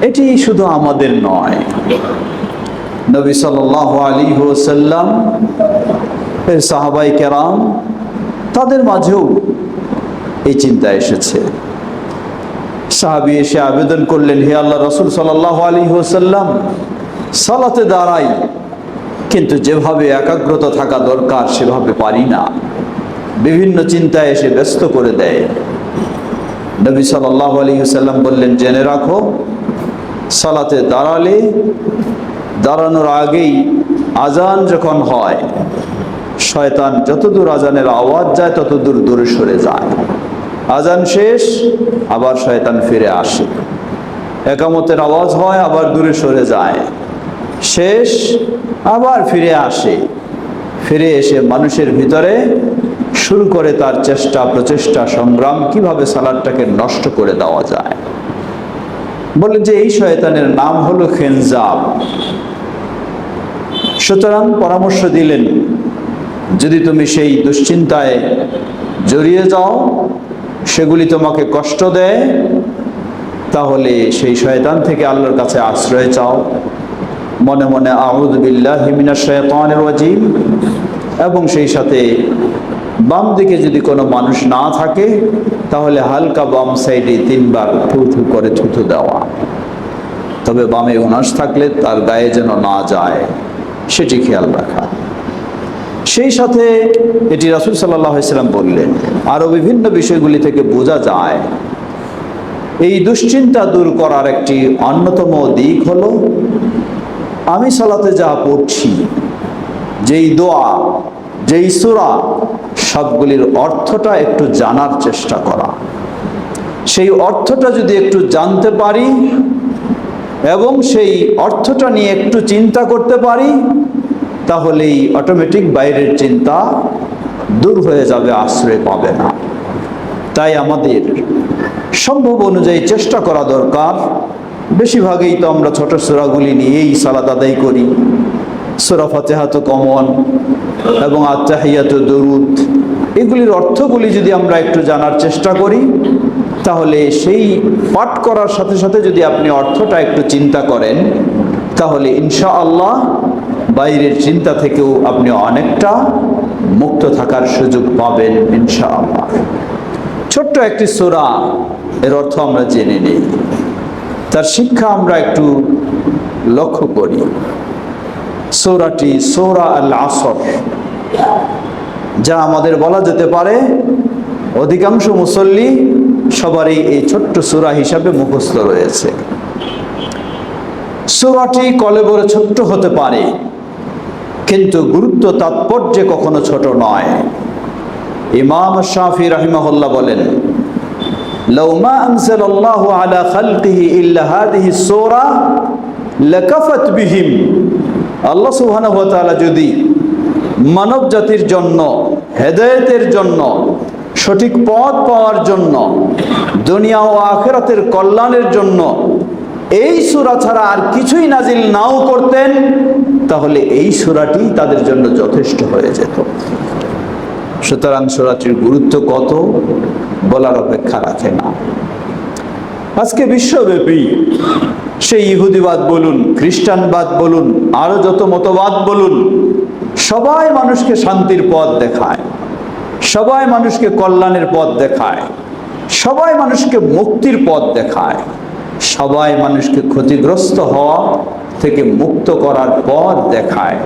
এটি শুধু আমাদের নয়, নবী সাল্লাল্লাহু আলাইহি ওয়াসাল্লাম এর সাহাবায়ে কেরাম তাদের মাঝেও এই চিন্তা এসেছে। সাহাবী এসে আবেদন করলেন, হে আল্লাহ রাসূল সাল্লাল্লাহু আলাইহি ওয়াসাল্লাম, সালাতে দাঁড়াই, কিন্তু যেভাবে একাগ্রতা থাকা দরকার সেভাবে পারি না, বিভিন্ন চিন্তায় এসে ব্যস্ত করে দেয়। নবী সাল্লাল্লাহু আলাইহি ওয়াসাল্লাম বললেন, জেনে রাখো, সালাতে দাঁড়ালে দাঁড়ানোর আগেই আজান যখন হয়, শয়তান যতদূর আজানের আওয়াজ যায় ততদূর দূরে সরে যায়। আজান শেষ, আবার শয়তান ফিরে আসে। একামতের আওয়াজ হয়, আবার দূরে সরে যায়। শেষ, আবার ফিরে আসে। ফিরে এসে মানুষের ভিতরে শুরু করে তার চেষ্টা প্রচেষ্টা সংগ্রাম, কিভাবে সালাতটাকে নষ্ট করে দেওয়া যায়। বলেন যে এই শয়তানের নাম হলো খেনজাব। সুতরাং পরামর্শ দিলেন, যদি তুমি সেই দুশ্চিন্তায় জড়িয়ে যাও, সেগুলি তোমাকে কষ্ট দেয়, তাহলে সেই শয়তান থেকে আল্লাহর কাছে আশ্রয় চাও। মনে মনে আউযু বিল্লাহি মিনাশ শাইতানির রাজিম, এবং সেই সাথে বাম দিকে যদি কোনো মানুষ না থাকে তাহলে হালকা বাম সাইডে 3 বার থু থু করে থুথু দেওয়া। তবে বামে উনাস থাকলে তার গায়ে যেন না যায়, সেটি খেয়াল রাখা। সেই সাথে এটি রাসূল সাল্লাল্লাহু আলাইহি ওয়াসাল্লাম বললেন। আরও বিভিন্ন বিষয়গুলি থেকে বোঝা যায় এই দুশ্চিন্তা দূর করার একটি অন্যতম দিক হলো, আমি সালাতে যা পড়ছি, যেই দোয়া, যেই সূরা, সবগুলির অর্থটা একটু জানার চেষ্টা করা। সেই অর্থটা যদি একটু জানতে পারি এবং সেই অর্থটা নিয়ে একটু চিন্তা করতে পারি, তাহলেই অটোমেটিক বাইরের চিন্তা দূর হয়ে যাবে, আশ্রয় পাবে না। তাই আমাদের সম্ভব অনুযায়ী চেষ্টা করা দরকার। বেশিরভাগই তো আমরা ছোট সূরাগুলি নিয়েই সালাত আদায় করি। সূরা ফাতিহা তো কমন, এবং আত-তাহিয়াতু দুরুদ, এগুলির অর্থগুলি যদি আমরা একটু জানার চেষ্টা করি, তাহলে সেই পাঠ করার সাথে সাথে যদি আপনি অর্থটা একটু চিন্তা করেন, তাহলে ইনশাআল্লাহ বাইরের চিন্তা থেকেও আপনি অনেকটা মুক্ত থাকার সুযোগ পাবেন ইনশাআল্লাহ। ছোট্ট একটি সূরা, এর অর্থ আমরা জেনে নেই, তার শিক্ষা আমরা একটু লক্ষ্য করি। সূরাটি সূরা আল আসর, যা আমাদের বলা যেতে পারে অধিকাংশ মুসল্লি সবারই এই ছোট্ট সূরা হিসাবে মুখস্থ রয়েছে। সূরাটি কলেবরে ছোট্ট হতে পারে, কিন্তু গুরুত্ব তাৎপর্যে কখনো ছোট নয়। ইমাম শাফি রাহিমাহুল্লাহ বলেন, লাউ মা আনজালাল্লাহু আলা খালকিহি ইল্লা হাদিহি সূরা লাকাফাত বিহিম। আল্লাহ সুবহানাহু ওয়া তাআলা যদি মানব জাতির জন্য, হেদায়েতের জন্য, সঠিক পথ পাওয়ার জন্য, দুনিয়া ও আখিরাতের কল্যাণের জন্য এই সূরা ছাড়া আর কিছুই নাজিল নাও করতেন, তাহলে এই সূরাটি তাদের জন্য যথেষ্ট হয়ে যেত। সুতরাং সূরাটির গুরুত্ব কত বলার অপেক্ষা রাখে না। আজকে বিশ্বব্যাপী সেই ইহুদিবাদ বলুন, খ্রিস্টানবাদ বলুন, আরো যত মতবাদ বলুন, সবাই মানুষকে শান্তির পথ দেখায়, সবাই মানুষকে কল্যাণের পথ দেখায়, সবাই মানুষকে মুক্তির পথ দেখায়, সবাই মানুষকে ক্ষতিগ্রস্ত হওয়া থেকে মুক্ত করার পথ দেখায়।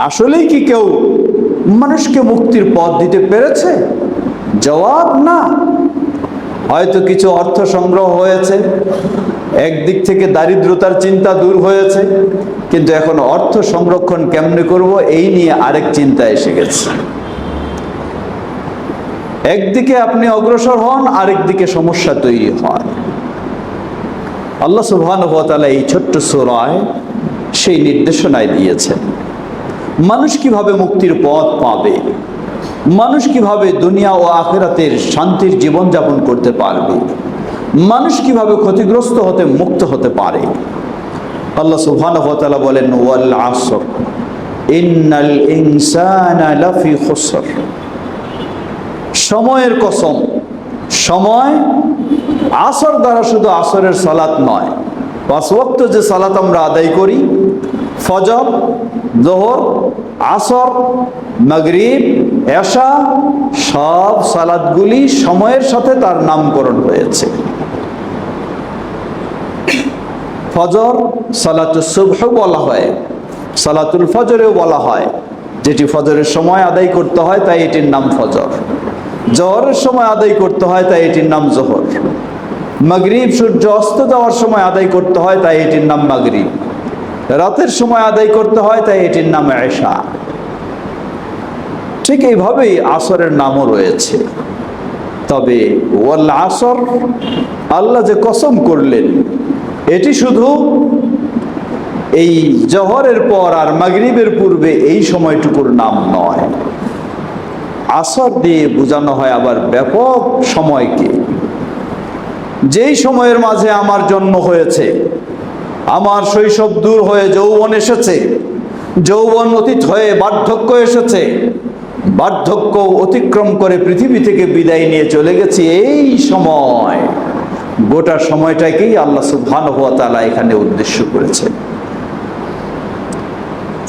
আসলেই কি কেউ মানুষকে মুক্তির পথ দিতে পেরেছে? জবাব না। হয়তো কিছু অর্থ সংগ্রহ হয়েছে, একদিক থেকে দারিদ্রতার চিন্তা দূর হয়েছে, কিন্তু এখন অর্থ সংরক্ষণ কেমনে করব এই নিয়ে আরেক চিন্তা এসে গেছে। একদিকে আপনি অগ্রসর হন, আরেক দিকে সমস্যা তৈরি হয়। আল্লাহ সুবহানাহু ওয়া তাআলা এই ছোট্ট সূরায় সেই নির্দেশনায় দিয়েছেন মানুষ কিভাবে মুক্তির পথ পাবে, মানুষ কিভাবে দুনিয়া ও আখিরাতের শান্তির জীবন যাপন করতে পারবে, মানুষ কিভাবে ক্ষতিগ্রস্ত হতে মুক্ত হতে পারে। আল্লাহ সুবহানাহু ওয়া তাআলা বলেন, ওয়াল আসর ইন্নাল ইনসানা লাফি খুসর। সময়ের কসম, সময় আসর দ্বারা শুধু আসরের সালাত নয়, 5 ওয়াক্ত যে সালাত আমরা আদায় করি, ফজর, যোহর, আসর, মাগরিব, এশা, সব সালাতগুলি সময়ের সাথে তার নামকরণ হয়েছে। ফজর সালাতুল সুবহ বলা হয়, সালাতুল ফজরেও বলা হয়, যেটি ফজরের সময় আদায় করতে হয় তাই এটির নাম ফজর। জোহরের সময় আদায় করতে হয় তাই এটির নাম জোহর। মাগরিব সূর্য অস্ত যাওয়ার সময় আদায় করতে হয় তাই এটির নাম মাগরিব। রাতের সময় আদায় করতে হয় তাই এটির নাম এশা। ঠিক এইভাবেই আসরের নামও রয়েছে। তবে ওয়াল আসর, আল্লাহ যে কসম করলেন, এটি শুধু এই জোহরের পর আর মাগরিবের পূর্বে এই সময়টুকুর নাম নয়। আসর দিয়ে বোঝানো হয় আবার ব্যাপক সময়কে, যেই সময়ের মাঝে আমার জন্ম হয়েছে, আমার শৈশব দূর হয়ে যৌবন এসেছে, যৌবন অতীত হয়ে বার্ধক্য এসেছে, বার্ধক্য অতিক্রম করে পৃথিবী থেকে বিদায় নিয়ে চলে গেছি, এই সময়, গোটা সময়টাকেই আল্লাহ সুবহানাহু ওয়া তাআলা এখানে উদ্দেশ্য করেছে।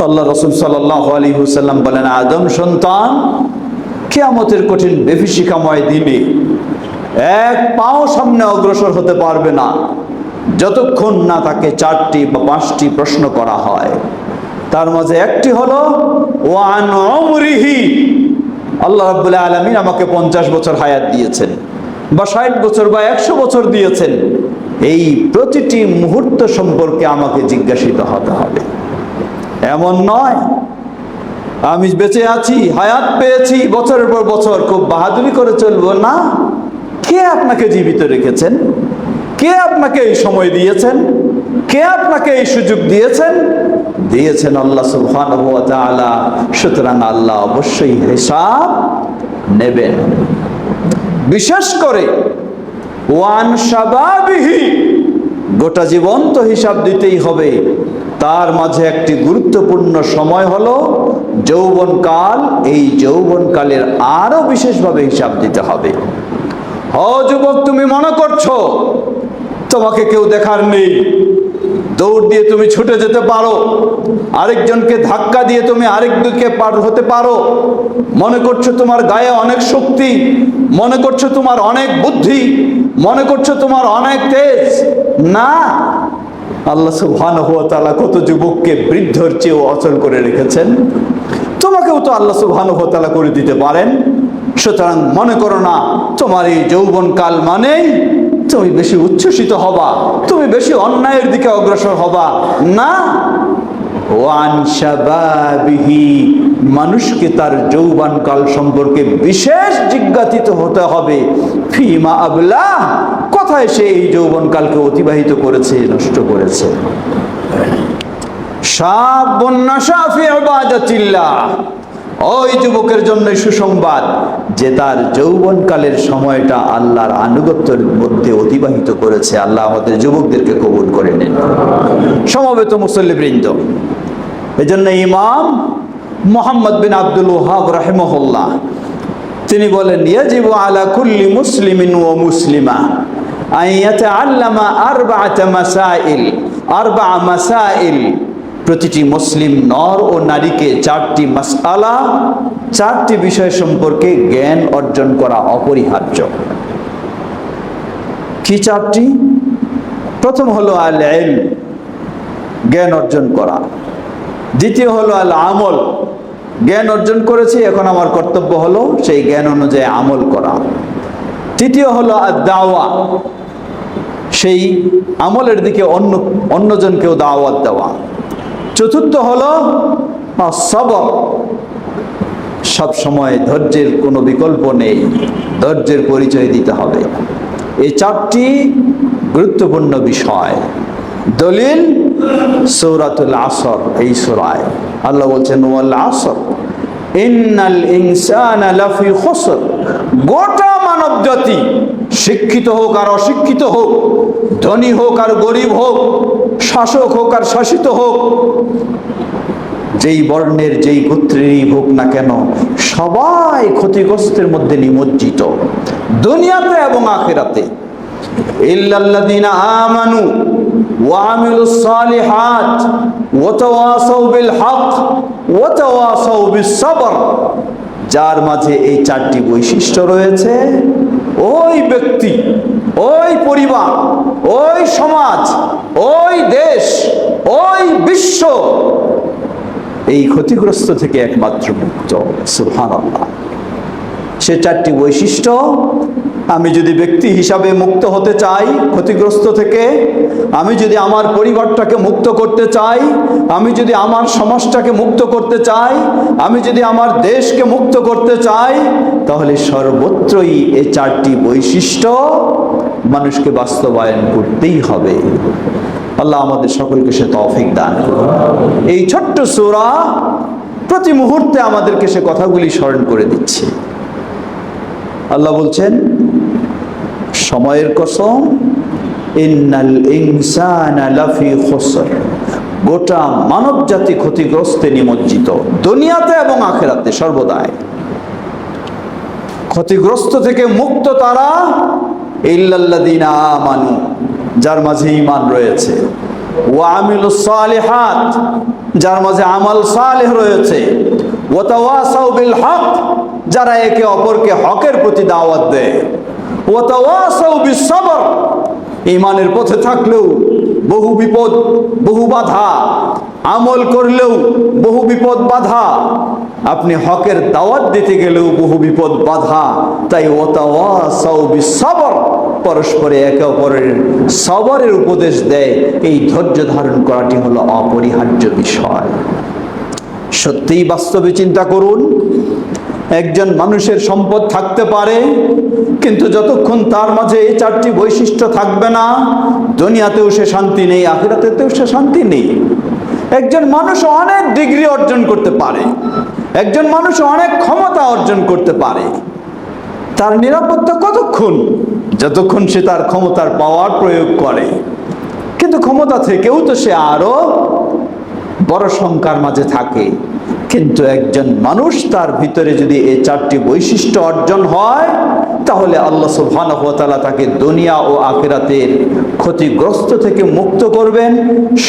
আল্লাহ রাসূল সাল্লাল্লাহু আলাইহি ওয়াসাল্লাম বলেন, আদম সন্তান কিয়ামতের কঠিন বিভীষিকাময় দিনে এক পাও সামনে অগ্রসর হতে পারবে না যতক্ষণ না তাকে 4টি বা 5টি প্রশ্ন করা হয়। তার মাঝে একটি হলো ওয়ান উমরিহি, আল্লাহ রাব্বুল আলামিন আমাকে 50 বছর হায়াত দিয়েছেন বা 60 বছর বা 100 বছর দিয়েছেন, এই প্রতিটি মুহূর্ত সম্পর্কে আমাকে জিজ্ঞাসিত হতে হবে। এমন নয় আমি বেঁচে আছি, হায়াত পেয়েছি, বছরের পর বছর খুব বাহাদুরি করে চলবো না। কে আপনাকে জীবিত রেখেছেন? কে আপনাকে এই সময় দিয়েছেন? কে আপনাকে এই সুযোগ দিয়েছেন? দিয়েছেন আল্লাহ সুবহানাহু ওয়া তাআলা। সুতরাং আল্লাহ অবশ্যই হিসাব নেবেন। বিশেষ করে ওয়ান শাবাবিহি, গোটা জীবন তো হিসাব দিতেই হবে। তার মাঝে একটি গুরুত্বপূর্ণ সময় হলো যৌবনকাল। এই যৌবনকালের আরো বিশেষভাবে হিসাব দিতে হবে। ও যুবক, তুমি মনে করছো তোমাকে কেউ দেখার নেই, দৌড় দিয়ে তুমি ছুটে যেতে পারো, আরেকজনকে ধাক্কা দিয়ে তুমি আরেক দিকে পার হতে পারো, মনে করছো তোমার গায়ে অনেক শক্তি, মনে করছো তোমার অনেক বুদ্ধি, মনে করছো তোমার অনেক তেজ। না, আল্লাহ সুবহানাহু ওয়া তাআলা কত যুবককে বৃদ্ধর চেয়েও অচল করে রেখেছেন। তোমাকেও তো আল্লাহ সুবহানাহু ওয়া তাআলা করে দিতে পারেন। সুতরাং মনে করো না তোমার এই যৌবনকাল মানেই তুমি বেশি উচ্ছ্বসিত হবা, তুমি বেশি অন্যায়ের দিকে অগ্রসর হবা। না, ওয়ান শাবাবিহি, মানুষকে তার যৌবনকাল সম্পর্কে বিশেষ জিজ্ঞাসিত হতে হবে। ফিমা আবলা, কোথায় সে এই যৌবনকালকে অতিবাহিত করেছে, নষ্ট করেছে। শাবুন নাশা ফি ইবাদাতিল্লাহ, ওই যুবকের জন্য সুসংবাদ যে তার যৌবনকালের সময়টা আল্লাহর আনুগত্যের মধ্যে অতিবাহিত করেছে। আল্লাহ আমাদের যুবকদেরকে কবুল করে নেন। সমবেত মুসল্লিবৃন্দ, এজন্য ইমাম মুহাম্মদ বিন আব্দুল ওয়াহাব রাহিমাহুল্লাহ তিনি বলেন, ইয়াজিবু আলা কুল্লি মুসলিমিন ওয়া মুসলিমা আন ইয়াতাআল্লামা আরবা'a মাসাইল, প্রতিটি মুসলিম নর ও নারীকে 4টি মাসআলা, 4টি বিষয় সম্পর্কে জ্ঞান অর্জন করা অপরিহার্য। কি 4টি? প্রথম হলো আল ইলম, জ্ঞান অর্জন করা। দ্বিতীয় হলো আল আমল, জ্ঞান অর্জন করেছি, এখন আমার কর্তব্য হলো সেই জ্ঞান অনুযায়ী আমল করা। তৃতীয় হলো আদ দাওয়া, সেই আমলের দিকে অন্যজনকেও দাওয়াত দেওয়া। চতুর্থ হলো সবর, সব সময় ধৈর্যের কোনো বিকল্প নেই, ধৈর্যের পরিচয় দিতে হবে। এই 4টি গুরুত্বপূর্ণ বিষয়। দলিল সূরাতুল আসর, এই সূরায় আল্লাহ বলছেন ওয়াল আসর ইন্নাল ইনসানা লাফি খুসর, গোটা মানব জাতি, শিক্ষিত হোক আর অশিক্ষিত হোক, ধনী হোক আর গরিব হোক, শাসক হোক আর শাসিত হোক, যেই বর্ণের যেই গোত্রেরই হোক না কেন, সবাই ক্ষতিগ্রস্তের মধ্যে নিমজ্জিত, দুনিয়াতে এবং আখিরাতে। ইল্লাল্লাযীনা আমানু, ওয়া আমিলুস সালিহাত ওয়া তাওয়াসাউ বিল হক ওয়া তাওয়াসাউ বিস সবর। যার মাঝে এই চারটি বৈশিষ্ট্য রয়েছে, ওই ব্যক্তি, ওই পরিবার, ওই সমাজ, ওই দেশ, ওই বিশ্ব এই ক্ষতিগ্রস্ত থেকে একমাত্র মুক্ত। সুবহানাল্লাহ। সে চারটি বৈশিষ্ট্য আমি যদি ব্যক্তি হিসাবে মুক্ত হতে চাই ক্ষতিগ্রস্ত থেকে, আমি যদি আমার পরিবারটাকে মুক্ত করতে চাই, আমি যদি আমার সমাজটাকে মুক্ত করতে চাই, আমি যদি আমার দেশকে মুক্ত করতে চাই, তাহলে সর্বত্রই এই চারটি বৈশিষ্ট্য মানুষকে বাস্তবায়ন করতেই হবে। আল্লাহ আমাদের সকলকে সে তৌফিক দান করুন। এই ছোট্ট সূরা প্রতি মুহূর্তে আমাদেরকে সে কথাগুলি স্মরণ করে দিচ্ছে। আল্লাহ বলছেন, সময়ের কসম, ইন্নাল ইনসানা লাফি খুসর, গোটা মানব জাতি ক্ষতিগ্রস্তে নিমজ্জিত, দুনিয়াতে এবং আখিরাতে সর্বদাই। ক্ষতিগ্রস্ত থেকে মুক্ত তারা, ইল্লাল্লাযীনা আমানু, যার মাঝে ঈমান রয়েছে, ওয়া আমিলুস সালিহাত, যার মাঝে আমল সালেহ রয়েছে, ওয়া তাওয়াসাউ বিল হক, যারা একে অপরকে হকের প্রতি দাওয়াত দেয়, ওয়া তাওয়াসাউ বিস সবর, ঈমানের পথে থাকলেও বহু বিপদ, বহু বাধা, আমল করলেও বহু বিপদ বাধা, আপনি হকের দাওয়াত দিতে গেলেও বহু বিপদ বাধা। তাই ওয়া তাওয়াসাউ বিস সবর, পরস্পরে একে অপরের সবরের উপদেশ দেয়। এই ধৈর্য ধারণ করাটি হলো অপরিহার্য বিষয়। সত্যিই বাস্তবে চিন্তা করুন, একজন মানুষের সম্পদ থাকতে পারে, কিন্তু যতক্ষণ তার মাঝে এই চারটি বৈশিষ্ট্য থাকবে না, দুনিয়াতেও সে শান্তি নেই, আখিরাতেও সে শান্তি নেই। একজন মানুষ অনেক ডিগ্রি অর্জন করতে পারে, একজন মানুষ অনেক ক্ষমতা অর্জন করতে পারে, তার নিরাপত্তা কতক্ষণ? যতক্ষণ সে তার ক্ষমতার পাওয়ার প্রয়োগ করে। কিন্তু ক্ষমতা থেকেও তো সে আরো বড় সংখ্যার মাঝে থাকে। কিন্তু একজন মানুষ, তার ভিতরে যদি এই চারটি বৈশিষ্ট্য অর্জন হয়, তাহলে আল্লাহ সুবহানাহু ওয়া তাআলা তাকে দুনিয়া ও আখিরাতের ক্ষতিগ্রস্ত থেকে মুক্ত করবেন,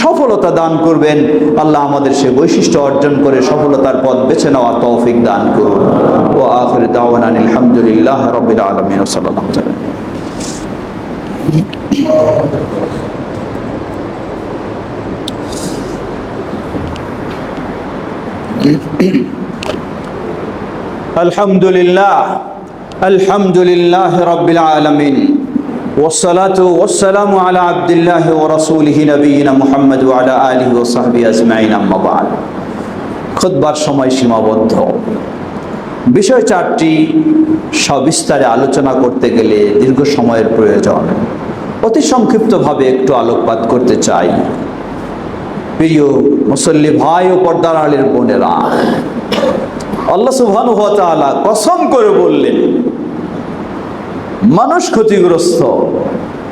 সফলতা দান করবেন। আল্লাহ আমাদের সেই বৈশিষ্ট্য অর্জন করে সফলতার পথ বেছে নেওয়ার তৌফিক দান করুন। ওয়া আখিরু দাওয়ানা আলহামদুলিল্লাহি রাব্বিল আলামিন ওয়া সাল্লাল্লাহু আলাইহি। আলহামদুলিল্লাহ, আলহামদুলিল্লাহ রাব্বিল আলামিন, ওয়াসসালাতু ওয়াসসালামু আলা আবদিল্লাহি ওয়া রাসূলিহি নবিয়িনা মুহাম্মদ ওয়া আলা আলিহি ওয়া সাহবিহি আজমাইন, আম্মা বা'দ। খুতবার সময় সীমাবদ্ধ, বিষয় চারটি সবিস্তারে আলোচনা করতে গেলে দীর্ঘ সময়ের প্রয়োজন। অতি সংক্ষিপ্তভাবে একটু আলোকপাত করতে চাই। প্রিয় মুসল্লি ভাই ও পর্দার আড়ালের বোনেরা, আল্লাহ সুবহানাহু ওয়া তাআলা কসম করে বললেন, মানুষ ক্ষতিগ্রস্ত,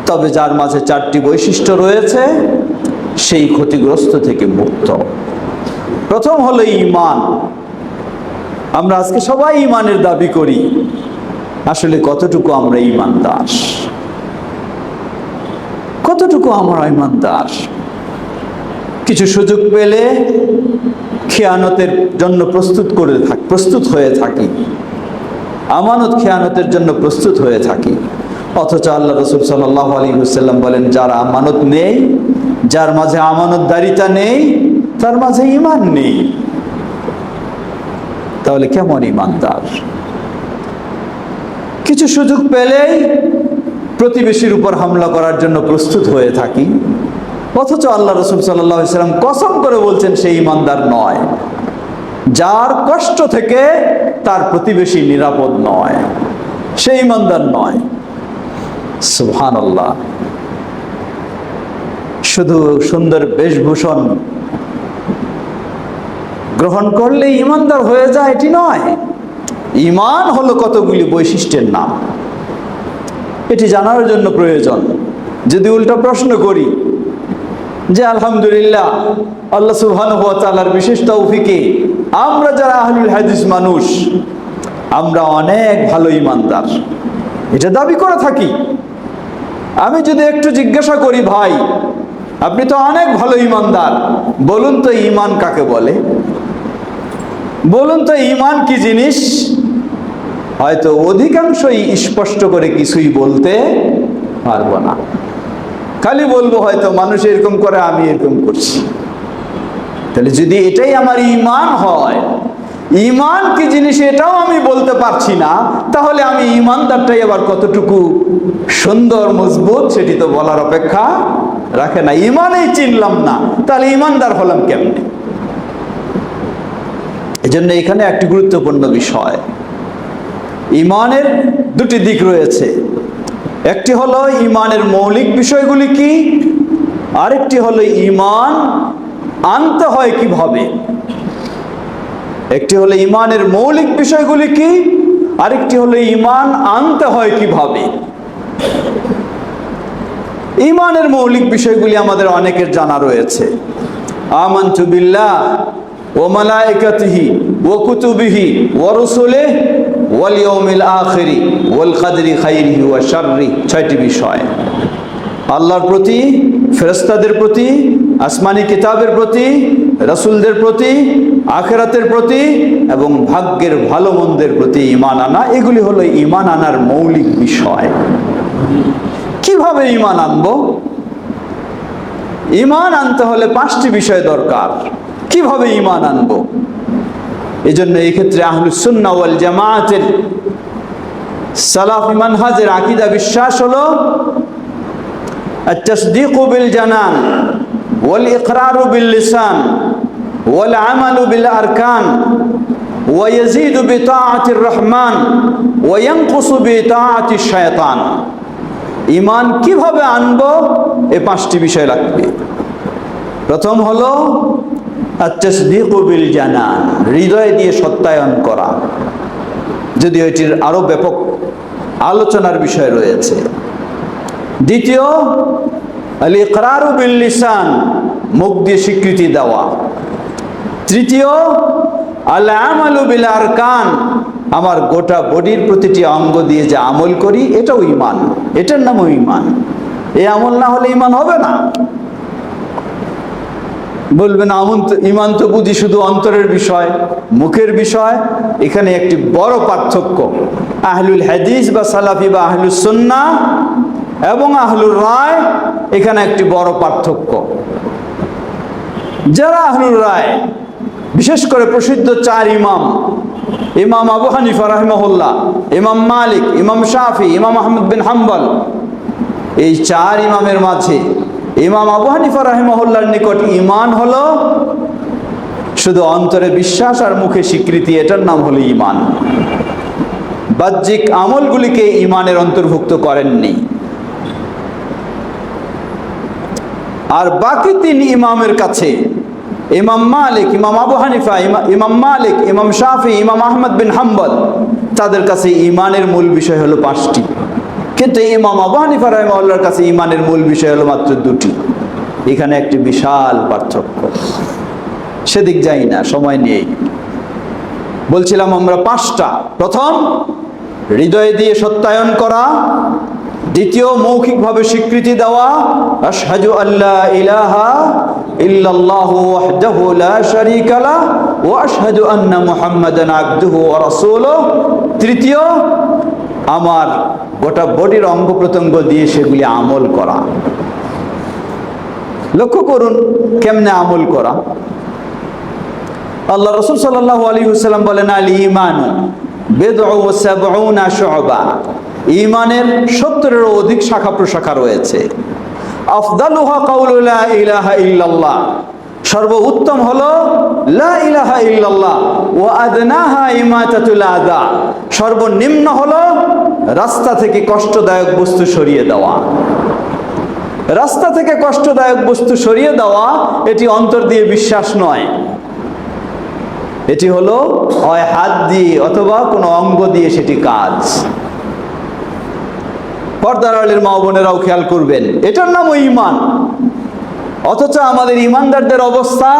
তবে যার মাঝে চারটি বৈশিষ্ট্য রয়েছে সেই ক্ষতিগ্রস্ত থেকে মুক্ত। প্রথম হলো ঈমান। আমরা আজকে সবাই ঈমানের দাবি করি, আসলে কতটুকু আমরা ঈমানদার? কতটুকু আমরা ঈমানদার? কিছু সুযোগ পেলে খেয়ানতের জন্য প্রস্তুত হয়ে থাকি, আমানত খেয়ানতের জন্য প্রস্তুত হয়ে থাকি। অথচ আল্লাহ রাসূল সাল্লাল্লাহু আলাইহি ওয়াসাল্লাম বলেন, যার আমানত নেই, যার মাঝে আমানতদারিতা নেই, তার মাঝে ঈমান নেই। তাহলে কেমন ঈমানদার? কিছু সুযোগ পেলেই প্রতিবেশীর উপর হামলা করার জন্য প্রস্তুত হয়ে থাকি, অথচ আল্লাহ রাসূল সাল্লাল্লাহু আলাইহি ওয়াসাল্লাম কসম করে বলছেন সেই ঈমানদার নয়। যার কষ্ট থেকে তার প্রতিবেশী নিরাপদ নয়, সেই ঈমানদার নয়। সুবহানাল্লাহ। শুধু সুন্দর বেশভূষণ গ্রহণ করলে ঈমানদার হয়ে যায় এটি নয়। ঈমান হলো কতগুলি বৈশিষ্ট্যের নাম, এটি জানার জন্য প্রয়োজন। যদি উল্টা প্রশ্ন করি যে আলহামদুলিল্লাহ, আল্লাহ সুবহানাহু ওয়া তাআলার বিশেষ তৌফিকে আমরা যারা আহলুল হাদিস মানুষ, আমরা অনেক ভালো ঈমানদার, এটা দাবি করে থাকি। আমি যদি একটু জিজ্ঞাসা করি, ভাই আপনি তো অনেক ভালো ইমানদার, বলুন তো ঈমান কাকে বলে? বলুন তো ঈমান কি জিনিস? হয়তো অধিকাংশই স্পষ্ট করে কিছুই বলতে পারবো না, খালি বলবো হয়তো মানুষ এরকম করে, আমি এরকম করছি। তাহলে যদি এটাই আমার ঈমান হয়, ঈমান কি জিনিস এটাও আমি বলতে পারছি না, তাহলে আমি ঈমানদারটাই আবার কতটুকু সুন্দর মজবুত সেটি তো বলার অপেক্ষা রাখে না। ঈমানই চিনলাম না, তাহলে ঈমানদার হলাম কেমনে? এজন্য এখানে একটি গুরুত্বপূর্ণ বিষয়, ঈমানের দুটি দিক রয়েছে। একটি হলো ঈমানের মৌলিক বিষয়গুলি কি, আরেকটি হলো ঈমান আনতে হয় কিভাবে। একটি হলো ঈমানের মৌলিক বিষয়গুলি কি, আরেকটি হলো ঈমান আনতে হয় কিভাবে। ঈমানের মৌলিক বিষয়গুলি আমাদের অনেকের জানা রয়েছে। আমানতু বিল্লাহ ওয়া মালাইকাতিহি ওয়া কুতুবিহি ওয়া রুসুলিহি ওয়াল ইয়াউমিল আখিরি ওয়াল কদরি খাইরিহি ওয়া শাররিহি, 6টি বিষয়। আল্লাহর প্রতি, ফেরেশতাদের প্রতি, আসমানি কিতাবের প্রতি, রাসূলদের প্রতি, আখিরাতের প্রতি এবং ভাগ্যের ভালো মন্দের প্রতি ঈমান আনা, এগুলি হলো ঈমান আনার মৌলিক বিষয়। কিভাবে ঈমান আনবো? ঈমান আনতে হলে 5টি বিষয় দরকার। কিভাবে ঈমান আনবো? এজন্য এই ক্ষেত্রে আহলুস সুন্নাহ ওয়াল জামাআতের সালাফি মানহাজের আকীদা বিশ্বাস হলো আত-তাসদীকু বিল জানান ওয়াল ইকরারু বিল লিসান ওয়াল আমালু বিল আরকান ওয়া ইয়াজিদু বিতাআতির রহমান ওয়া ইয়ানকুসু বিতাআতিশ শায়তান। ঈমান কিভাবে আনবো? এই 5টি বিষয় লাগবে। প্রথম হলো আত-তাসদীকু বিল জানান, হৃদয় দিয়ে সত্যায়ন করা, যদিও এটির আরো ব্যাপক আলোচনার বিষয় রয়েছে। দ্বিতীয় আল ইকরারু বিল লিসান, মুখ দিয়ে স্বীকৃতি দেওয়া। তৃতীয় আল আমালু বিল আরকান, আমার গোটা বডির প্রতিটি অঙ্গ দিয়ে যে আমল করি এটাও ঈমান, এটার নামও ঈমান। এই আমল না হলে ঈমান হবে না। বলবেন ঈমান তো বুঝি শুধু অন্তরের বিষয়, মুখের বিষয়। এখানে একটি বড় পার্থক্য। আহলুল হাদিস বা সালাফি বা আহলুস সুন্নাহ এবং আহলুর রায়, এখানে একটি বড় পার্থক্য। যারা আহলুর রায়, বিশেষ করে প্রসিদ্ধ 4 ইমাম, ইমাম আবু হানিফা রাহিমাহুল্লাহ, ইমাম মালিক, ইমাম শাফি, ইমাম আহমদ বিন হাম্বল, এই 4 ইমামের মাঝে ইমাম আবু হানিফা রাহিমাহুল্লাহর নিকট ঈমান হলো শুধু অন্তরে বিশ্বাস আর মুখে স্বীকৃতি, এটার নাম হলো ঈমান। বাহ্যিক আমলগুলিকে ঈমানের অন্তর্ভুক্ত করেননি। আর বাকি 3 ইমামের কাছে, ইমাম মালিক, ইমাম আবু হানিফা, ইমাম মালিক, ইমাম শাফি, ইমাম আহমদ বিন হাম্বল, তাদের কাছে ঈমানের মূল বিষয় হলো 5টি। কিন্তু ইমাম আবু হানিফা রাহিমাহুল্লাহর কাছে ঈমানের মূল বিষয় হলো মাত্র 2টি। এখানে একটি বিশাল পার্থক্য। সেদিক যাই না, সময় নেই। বলছিলাম আমরা 5টা। প্রথম, হৃদয় দিয়ে সত্যায়ন করা। দ্বিতীয়, মৌখিকভাবে স্বীকৃতি দেওয়া, আশহাদু আল্লা ইলাহা ইল্লাল্লাহু ওয়াহদাহু লা শারীকা লাহু ওয়া আশহাদু আন্না মুহাম্মাদান আবদুহু ওয়া রাসূলুহু। তৃতীয়, আমার গোটা বডির অঙ্গ প্রত্যঙ্গ দিয়ে সেগুলি আমল করা। লক্ষ্য করুন কেমনে আমল করা। আল্লাহ রাসূল সাল্লাল্লাহু আলাইহি ওয়াসাল্লাম বলেন, আল ঈমানু বিদ'উ ওয়া সাবউনা শু'বা, ঈমানের 70-এরও অধিক শাখা প্রশাখা রয়েছে। আফদালুহা কাউলু লা ইলাহা ইল্লাল্লাহ, সর্বোত্তম হলো লা ইলাহা ইল্লাল্লাহ। ওয়া আদনাহা ইমাতাতুল আযা, সর্বনিম্ন হলো রাস্তা থেকে কষ্টদায়ক বস্তু সরিয়ে দেওয়া। রাস্তা থেকে কষ্টদায়ক বস্তু সরিয়ে দেওয়া, এটি অন্তর দিয়ে বিশ্বাস নয়, এটি হলো হয় হাত দিয়ে অথবা কোনো অঙ্গ দিয়ে সেটি কাজ। পর্দার আড়ালের মা বোনেরাও খেয়াল করবেন, এটার নামও ঈমান। অথচ আমাদের ঈমানদারদের অবস্থা,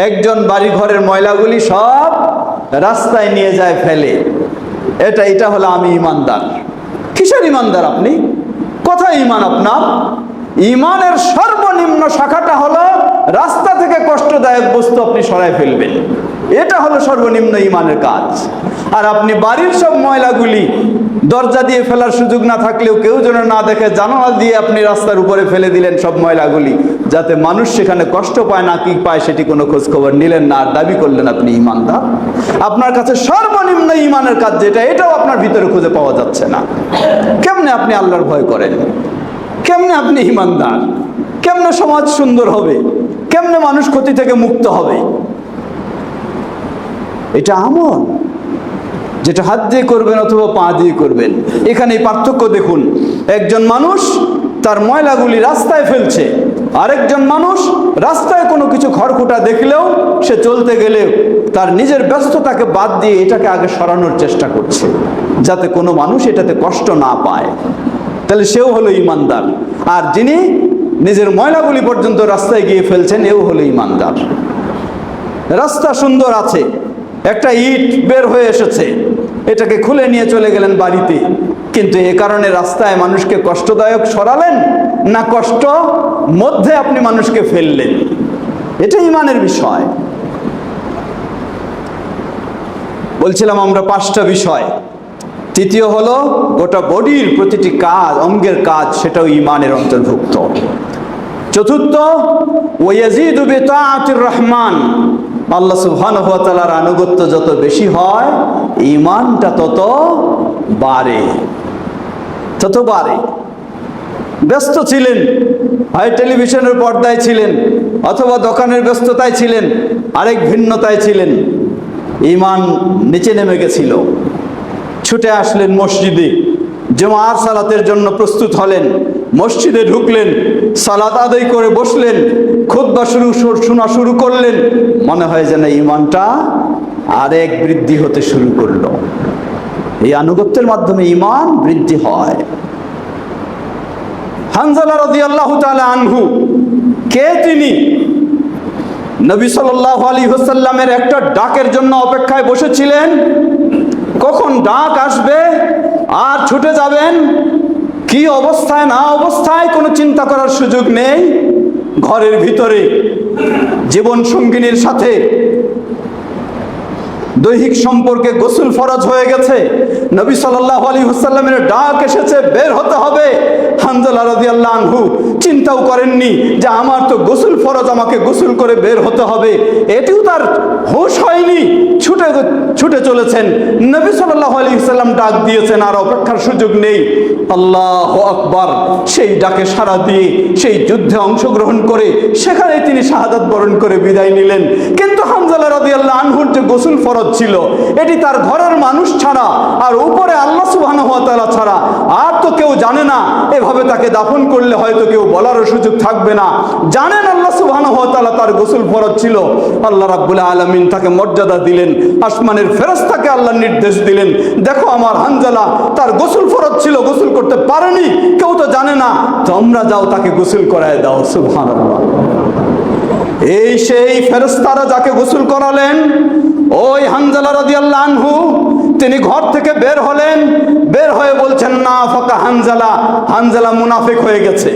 একজন বাড়ি ঘরের ময়লাগুলি সব রাস্তায় নিয়ে যায় ফেলে। এটা হলো আমি ঈমানদার। কিসের ঈমানদার আপনি? কোথায় ঈমান আপনার? ইমানের সর্বনিম্ন শাখাটা হলো রাস্তা থেকে কষ্টদায়ক বস্তু আপনি সরাই ফেলবেন, এটা হলো সর্বনিম্ন ইমানের কাজ। আর আপনি বাড়ির সব ময়লাগুলি দরজা দিয়ে ফেলার সুযোগ না থাকলেও কেউ যেন না দেখে জানালা দিয়ে আপনি রাস্তার উপরে ফেলে দিলেন সব ময়লাগুলি, যাতে মানুষ সেখানে কষ্ট পায় না কি পায় সেটি কোনো খোঁজ খবর নিলেন না, আর দাবি করলেন আপনি ইমানদার। আপনার কাছে সর্বনিম্ন ইমানের কাজ যেটা, এটাও আপনার ভিতরে খুঁজে পাওয়া যাচ্ছে না। কেমনে আপনি আল্লাহর ভয় করেন? কেমনে আপনি ইমানদার? কেমনে সমাজ সুন্দর হবে? কেমনে মানুষ ক্ষতি থেকে মুক্ত হবে? এটা আমল যেটা হাত দিয়ে করবেন অথবা পা দিয়ে করবেন। এখানে পার্থক্য দেখুন, একজন মানুষ তার ময়লাগুলি রাস্তায় ফেলছে, আরেকজন মানুষ রাস্তায় কোনো কিছু খড়কুটা দেখলেও সে চলতে গেলে তার নিজের ব্যস্ততাকে বাদ দিয়ে এটাকে আগে সরানোর চেষ্টা করছে, যাতে কোনো মানুষ এটাতে কষ্ট না পায়। তাহলে সেও হলো ইমানদার। আর যিনি নিজের ময়লাগুলি পর্যন্ত রাস্তায় গিয়ে ফেলছেন, এও হলো ইমানদার। রাস্তা সুন্দর আছে, একটা ইট বের হয়ে এসেছে, এটাকে খুলে নিয়ে চলে গেলেন বাড়িতে, কিন্তু এ কারণে রাস্তায় মানুষকে কষ্টদায়ক সরালেন না কষ্ট মধ্যে আপনি মানুষকে ফেললেন? এটা ইমানের বিষয়। বলছিলাম আমরা 5টা বিষয়। তৃতীয় হলো গোটা বডির প্রতিটি কাজ, অঙ্গের কাজ, সেটাও ইমানের অন্তর্ভুক্ত। চতুর্থ, ওয়ায়াজিদু বিতাআতির রহমান, আল্লাহ সুবহানাহু ওয়া তাআলার আনুগত্য যত বেশি হয় ঈমানটা তত বাড়ে, তত বাড়ে। ব্যস্ত ছিলেন, হয় টেলিভিশনের পর্দায় ছিলেন অথবা দোকানের ব্যস্ততায় ছিলেন, আরেক ভিন্নতায় ছিলেন, ঈমান নিচে নেমে গেছিল। ছুটে আসলেন মসজিদে, জুমার সালাতের জন্য প্রস্তুত হলেন, মসজিদে ঢুকলেন, সালাত আদায় করে বসলেন, খুতবা শোনা শুরু করলেন, মনে হয় যেন ঈমানটা আরেক বৃদ্ধি হতে শুরু করলো। এই আনুগত্যের মাধ্যমে ঈমান বৃদ্ধি হয়। হানজালা রাদিয়াল্লাহু তাআলা আনহু, কে তিনি? নবী সাল্লাল্লাহু আলাইহি ওয়াসাল্লামের একটা ডাকের জন্য অপেক্ষায় বসেছিলেন, কখন ডাক আসবে আর ছুটে যাবেন। কি অবস্থায় না অবস্থায় কোনো চিন্তা করার সুযোগ নেই। ঘরের ভিতরে জীবন সঙ্গিনীর সাথে দৈহিক সম্পর্কে গোসল ফরজ হয়ে গেছে, নবী সাল্লাল্লাহু আলাইহি ওয়াসাল্লামের ডাক এসেছে, বের হতে হবে। হানজালা রাদিয়াল্লাহু আনহু চিন্তাও করেননি যে আমার তো গোসল ফরজ, আমাকে গোসল করে বের হতে হবে, এটিও তার হুঁশ হয়নি। ছুটে ছুটে চলেছেন, নবী সাল্লাল্লাহু আলাইহি ওয়াসাল্লাম ডাক দিয়েছেন, আর অপেক্ষার সুযোগ নেই। আল্লাহু আকবার, সেই ডাকে সাড়া দিয়ে সেই যুদ্ধে অংশগ্রহণ করে সেখানে তিনি শাহাদাত বরণ করে বিদায় নিলেন। কিন্তু হানজালা রাদিয়াল্লাহু আনহুর যে গোসল ফরজ ছিল, এটি তার ঘরের মানুষ ছাড়া আর উপরে আল্লাহ সুবহানাহু ওয়া তাআলা ছাড়া আর তো কেউ জানে না। এভাবে তাকে দাফন করলে হয়তো কেউ বলারও সুযোগ থাকবে না। জানেন আল্লাহ সুবহানাহু ওয়া তাআলা তার গোসল ফরজ ছিল। আল্লাহ রাব্বুল আলামিন তাকে মর্যাদা দিলেন, আসমানের ফেরেশতাকে আল্লাহ নির্দেশ দিলেন, দেখো আমার হানজালা তার গোসল ফরজ ছিল, গোসল করতে পারেনি, কেউ তো জানে না, তোমরা যাও তাকে গোসল করায় দাও। সুবহানাল্লাহ। এই সেই ফেরেশতারা যাকে গোসল করালেন, ওই হানজালা রাদিয়াল্লাহু আনহু তিনি ঘর থেকে বের হলেন, বের হয়ে বলছেন, না ফাকা হানজালা, হানজালা মুনাফিক হয়ে গেছে।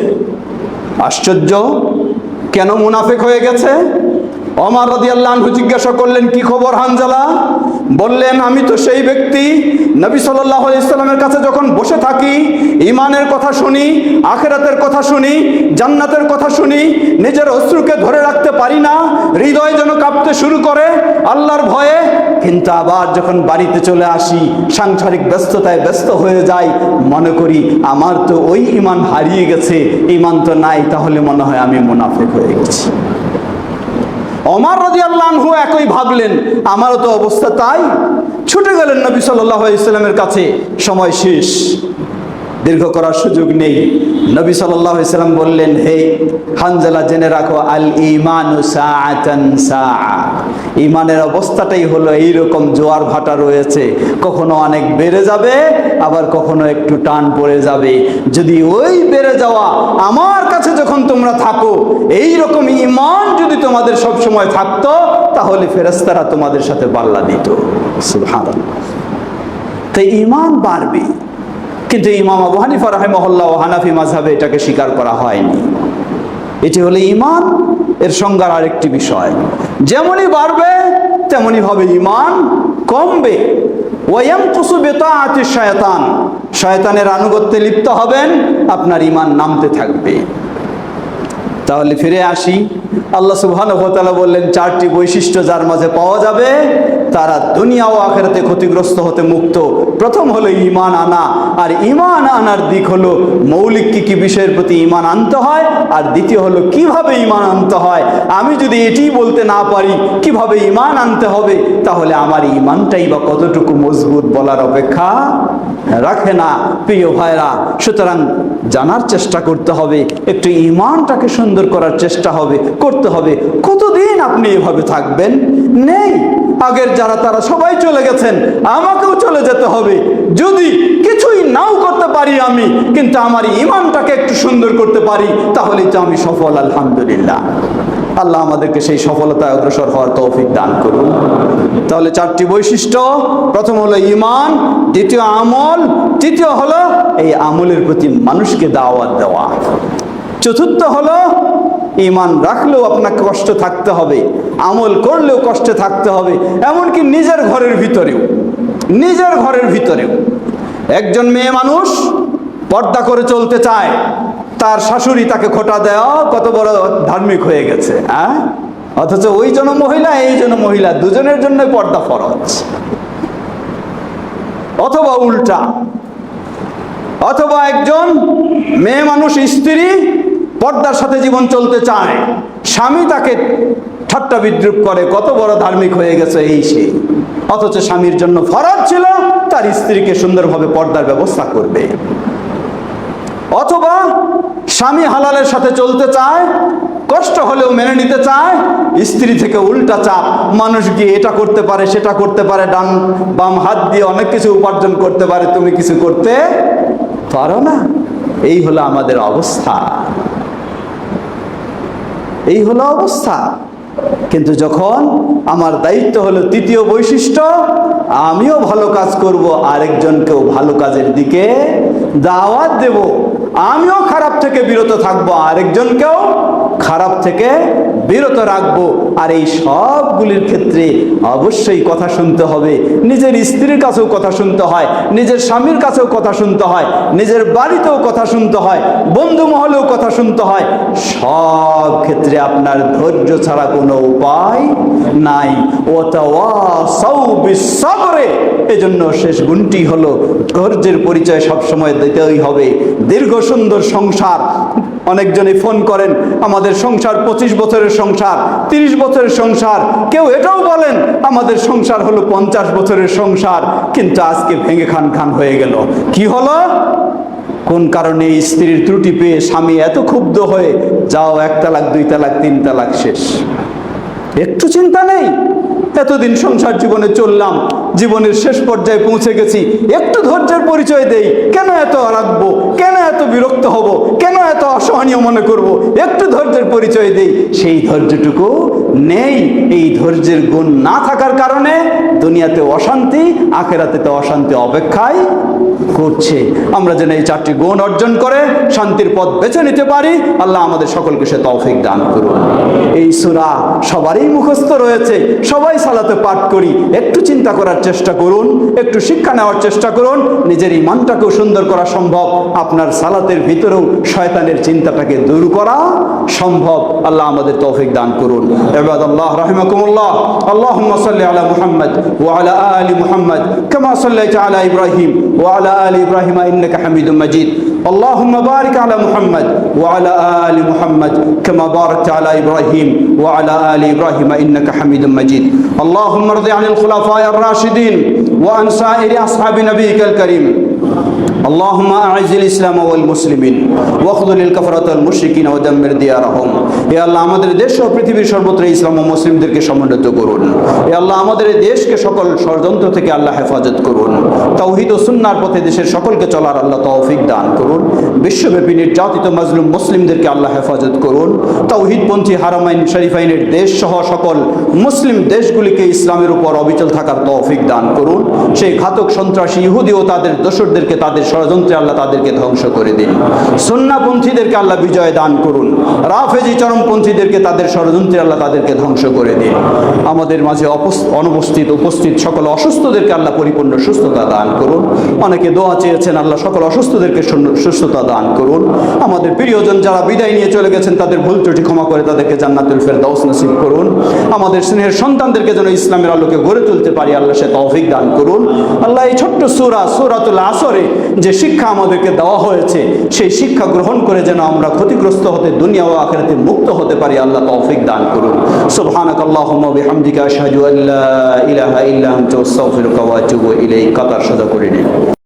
আশ্চর্য, কেন মুনাফিক হয়ে গেছে? ওমর রাদিয়াল্লাহু আনহু জিজ্ঞাসা করলেন, কি খবর হানজালা? বললেন, আমি তো সেই ব্যক্তি নবী সাল্লাল্লাহু আলাইহি ওয়াসাল্লামের কাছে যখন বসে থাকি, ঈমানের কথা শুনি, আখিরাতের কথা শুনি, জান্নাতের কথা শুনি, নিজের অশ্রুকে ধরে রাখতে পারি না, হৃদয় যেন কাঁপতে শুরু করে আল্লাহর ভয়ে। কিন্তু আবার যখন বাড়িতে চলে আসি, সাংসারিক ব্যস্ততায় ব্যস্ত হয়ে যাই, মনে করি আমার তো ওই ঈমান হারিয়ে গেছে, ঈমান তো নাই, তাহলে মনে হয় আমি মুনাফিক হয়ে গেছি। ওমর রাদিয়াল্লাহু আনহু একই ভাবলেন, আমারও তো অবস্থা তাই। ছুটে গেলেন নবী সাল্লাল্লাহু আলাইহি ওয়াসাল্লামের কাছে। সময় শেষ, দীর্ঘ করার সুযোগ নেই। নবী সাল্লাল্লাহু আলাইহি ওয়াসাল্লাম বললেন, হে হানজালা, জেনে রাখো, আল ঈমানু সাআতান সাআ, ঈমানের অবস্থাটাই হলো এইরকম, জোয়ার ভাটা রয়েছে, কখনো অনেক বেড়ে যাবে, আবার কখনো একটু টান পড়ে যাবে। যদি ওই বেড়ে যাওয়া আমার কাছে যখন তোমরা থাকো, এই রকম ঈমান যদি তোমাদের সব সময় থাকতো, তাহলে ফেরেশতারা তোমাদের সাথে পাল্লা দিত। সুবহানাল্লাহ। তাই ঈমান বাড়বে। কিন্তু ইমাম আবু হানিফা রাহিমাহুল্লাহ ও হানাফি মাযহাবে এটাকে স্বীকার করা হয়নি। এটি হলো ঈমান এর সংজ্ঞার আরেকটি বিষয়। যেমনই বাড়বে তেমনি ভাবে ঈমান কমবে। ওয়ায়ানকুসু বিতাআতি শায়তান, শয়তানের আনুগত্যে লিপ্ত হবেন, আপনার ঈমান নামতে থাকবে। তাহলে ফিরে আসি, আল্লাহ সুবহানাহু ওয়া তাআলা বললেন চারটি বৈশিষ্ট্য যার মাঝে পাওয়া যাবে তারা দুনিয়া ও আখিরাতে ক্ষতিগ্রস্ত হতে মুক্ত। প্রথম হলো ঈমান আনা, আর ঈমান আনার দিক হলো মৌলিক কি কি বিষয়ের প্রতি ঈমান আনতে হয়, আর দ্বিতীয় হলো কিভাবে ঈমান আনতে হয়। আমি যদি এটি বলতে না পারি কিভাবে ঈমান আনতে হবে, তাহলে আমার ঈমানটাই বা কতটুকু মজবুত বলার অপেক্ষা রাখে না। প্রিয় ভাইরা, সুতরাং জানার চেষ্টা করতে হবে, একটু ঈমানটাকে সুন্দর করার চেষ্টা করতে হবে। কতদিন আপনি এভাবে থাকবেন? নেই, আগের যারা তারা সবাই চলে গেছেন, আমাকেও চলে যেতে হবে। যদি কিছুই নাও করতে পারি আমি, কিন্তু আমার ঈমানটাকে একটু সুন্দর করতে পারি, তাহলেই তো আমি সফল। আলহামদুলিল্লাহ, আল্লাহ আমাদেরকে সেই সফলতায় অগ্রসর হওয়ার তৌফিক দান করুন। তাহলে চারটি বৈশিষ্ট্য, প্রথম হলো ঈমান, দ্বিতীয় আমল, তৃতীয় হলো এই আমলের প্রতি মানুষকে দাওয়াত দেওয়া, চতুর্থ হলো ঈমান রাখলেও আপনাকে কষ্ট থাকতে হবে, আমল করলেও কষ্টে থাকতে হবে, এমনকি নিজের ঘরের ভিতরেও। একজন মেয়ে মানুষ পর্দা করে চলতে চায়, তার শাশুড়ি তাকে খোঁটা দেওয়া কত বড় ধার্মিক হয়ে গেছে, অথচ ওই জন মহিলা এই জন মহিলা দুজনের জন্য পর্দা ফরজ। অথবা উল্টা, অথবা একজন মেয়ে মানুষ স্ত্রী পর্দার সাথে জীবন চলতে চায়, স্বামী তাকে ঠাট্টা বিদ্রুপ করে কত বড় ধার্মিক হয়ে গেছে এই সে, অথচ স্বামীর জন্য ফরজ ছিল তার স্ত্রীকে সুন্দরভাবে পর্দার ব্যবস্থা করবে। অথবা স্বামী হালালের সাথে চলতে চায়, কষ্ট হলেও মেনে নিতে চায়, স্ত্রী থেকে উল্টা চাপ, মানুষ গিয়ে এটা করতে পারে সেটা করতে পারে, ডান বাম হাত দিয়ে অনেক কিছু উপার্জন করতে পারে, তুমি কিছু করতে পারো না। এই হলো আমাদের অবস্থা, এই হলো অবস্থা। কিন্তু যখন আমার দায়িত্ব হলো তৃতীয় বৈশিষ্ট্য, আমিও ভালো কাজ করব, আরেকজনকেও ভালো কাজের দিকে দাওয়াত দেব, আমিও খারাপ থেকে বিরত থাকবো, আরেকজনকেও খারাপ থেকে বিরত রাখবো। আর এই সবগুলির ক্ষেত্রে অবশ্যই কথা শুনতে হবে, নিজের স্ত্রীর কাছেও কথা শুনতে হয়, নিজের স্বামীর কাছেও কথা শুনতে হয়, নিজের বাড়িতেও কথা শুনতে হয়, বন্ধু মহলেও কথা শুনতে হয়। সব ক্ষেত্রে আপনার ধৈর্য ছাড়া কোনো উপায় নাই। ওয়াতাওয়াসাউ বিসসবরে, এজন্য শেষ গুণটি হলো ধৈর্যের পরিচয় সবসময় দিতেই হবে। দীর্ঘ সুন্দর সংসার, অনেকজনই ফোন করেন আমাদের সংসার 25 বছরের সংসার, 30 বছরের সংসার, কেউ এটাও বলেন আমাদের সংসার হলো 50 বছরের সংসার, কিন্তু আজকে ভেঙে খান খান হয়ে গেল। কি হলো? কোন কারণে? স্ত্রীর ত্রুটি পেয়ে স্বামী এত ক্ষুব্ধ হয়ে যাও 1 তালাক 2 তালাক 3 তালাক শেষ। একটু চিন্তা নেই, এতদিন সংসার জীবনে চললাম, জীবনের শেষ পর্যায়ে পৌঁছে গেছি, একটু ধৈর্যের পরিচয় দেই। কেন এত রাখবো, কেন এত বিরক্ত হব, কেন এত অসহনীয় মনে করব? একটু ধৈর্যের পরিচয় দেই, সেই ধৈর্যটুকু নেই। এই ধৈর্যের গুণ না থাকার কারণে দুনিয়াতে অশান্তি, আখেরাতে অশান্তি অপেক্ষায় করছে। আমরা যেন এই 4টি গুণ অর্জন করে শান্তির পথ বেছে নিতে পারি, আল্লাহ আমাদের সকলকে সে তৌফিক দান করুন। এই সূরা সবারই মুখস্থ রয়েছে, সবাই সালাতে পাঠ করি, একটু চিন্তা করার চেষ্টা করুন, একটু শিক্ষা নেওয়ার চেষ্টা করুন, নিজের ঈমানটাকেও সুন্দর করা সম্ভব, আপনার সালাতের ভিতরেও শয়তানের চিন্তাটাকে দূর করা সম্ভব। আল্লাহ আমাদের তৌফিক দান করুন। ইবাদাল্লাহ রাহিমাকুমুল্লাহ, আল্লাহুম্মা সাল্লি আলা মুহাম্মদ ওয়া আলা আলি মুহাম্মদ কামা সাল্লাইতা আলা ইব্রাহিম ওয়া আলা আলি ইব্রাহিম ইন্নাকা হামিদুম মাজিদ। আল্লাহুম্মা বারিক আলা মুহাম্মদ ওয়া আলা আলি মুহাম্মদ কামা বারাকতা আলা ইব্রাহিম ওয়া আলা আলি ইব্রাহিম ইন্নাকা হামিদুম মাজিদ। اللهم ارض عن الخلفاء الراشدين وعن سائر أصحاب نبيك الكريم. اللهم أعز الإسلام والمسلمين واخذل الكفرة والمشركين ودمر ديارهم. يا الله আমাদের দেশ ও পৃথিবীর সর্বত্র ইসলাম ও মুসলিমদেরকে সমুন্নত করুন। ইয়া আল্লাহ আমাদের দেশকে সকল ষড়যন্ত্র থেকে আল্লাহ হেফাজত করুন। তাওহীদ ও সুন্নাহর পথে দেশের সকলকে চলার আল্লাহ তৌফিক দান করুন। বিশ্বব্যাপী নির্যাতিত মাজলুম মুসলিমদেরকে আল্লাহ হেফাজত করুন। তাওহীদপন্থী হারামাইন শরীফাইনের দেশ সহ সকল মুসলিম দেশগুলিকে ইসলামের উপর অবিচল থাকার তৌফিক দান করুন। সেই ঘাতক সন্ত্রাসী ইহুদি ও তাদের দোসরদেরকে তাদের ষড়যন্ত্রে আল্লাহ তাদেরকে ধ্বংস করে দিন। সুন্নাহপন্থীদেরকে আল্লাহ বিজয় দান করুন, রাফেজি চরমপন্থীদেরকে তাদের ষড়যন্ত্রে আল্লাহ তাদেরকে ধ্বংস করে দিন। আমাদের মাঝে উপস্থিত সকল অসুস্থদেরকে আল্লাহ পরিপূর্ণ সুস্থতা দান করুন। অনেকে দোয়া চেয়েছেন, আল্লাহ সকল অসুস্থদেরকে সুস্থতা দান করুন। আমাদের প্রিয়জন যারা বিদায় নিয়ে চলে গেছেন তাদের ভুল ত্রুটি ক্ষমা করে তাদেরকে জান্নাতুল ফেরদাউস নসিব করুন। আমাদের স্নেহের সন্তানদেরকে যেন ইসলামের আলোকে গড়ে তুলতে পারি, আল্লাহ সে তৌফিক দান করুন। আল্লাহ এই ছোট্ট সূরাতুল আসরে যে শিক্ষা আমাদেরকে দেওয়া হয়েছে সেই শিক্ষা গ্রহণ করে যেন আমরা ক্ষতিগ্রস্ত হতে দুনিয়া ও আখিরাতে মুক্ত হতে পারি, আল্লাহ তৌফিক দান করুন। সুবহানাকাল্লাহুম্মা ওয়া বিহামদিকা আশহাদু আল্লা ইলাহা ইল্লা আনতা আস্তাগফিরুকা ওয়া আতুবু ইলাইক। কাতার সাদা করে নিন।